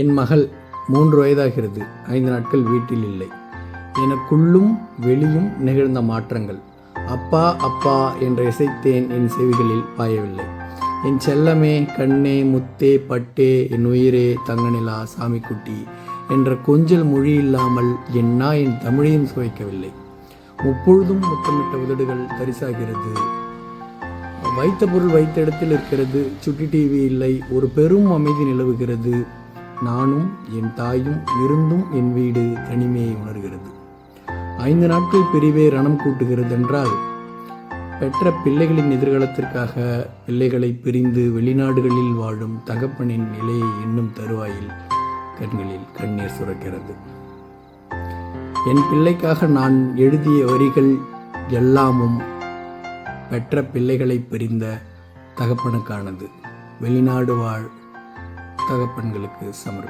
என் மகள் 3 வயதாகிறது. 5 நாட்கள் வீட்டில் இல்லை. எனக்குள்ளும் வெளியும் நிகழ்ந்த மாற்றங்கள். அப்பா அப்பா என்று இசைத்தேன், என் செவிகளில் பாயவில்லை. என் செல்லமே, கண்ணே, முத்தே, பட்டே, என் உயிரே, தங்கநிலா, சாமிக்குட்டி என்ற கொஞ்சல் மொழி இல்லாமல் என் தமிழையும் சுவைக்கவில்லை. முப்பொழுதும் முத்தமிட்ட உதடுகள் தரிசாகிறது. வைத்த பொருள் வைத்த இடத்தில் இருக்கிறது. சுட்டி டிவி இல்லை. ஒரு பெரும் அமைதி நிலவுகிறது. நானும் என் தாயும் இருந்தும் என் வீடு தனிமையை உணர்கிறது. 5 நாட்கள் பிரிவே ரணம் கூட்டுகிறது என்றால், பெற்ற பிள்ளைகளின் எதிர்காலத்திற்காக பிள்ளைகளை பிரிந்து வெளிநாடுகளில் வாழும் தகப்பனின் நிலையை எண்ணும் தருவாயில் கண்களில் கண்ணீர் சுரக்கிறது. என் பிள்ளைக்காக நான் எழுதிய வரிகள் எல்லாமும் பெற்ற பிள்ளைகளை பிரிந்த தகப்பனுக்கானது. வெளிநாடு வாழ் தகப்பன்களுக்கு சமர்ப்பணம்.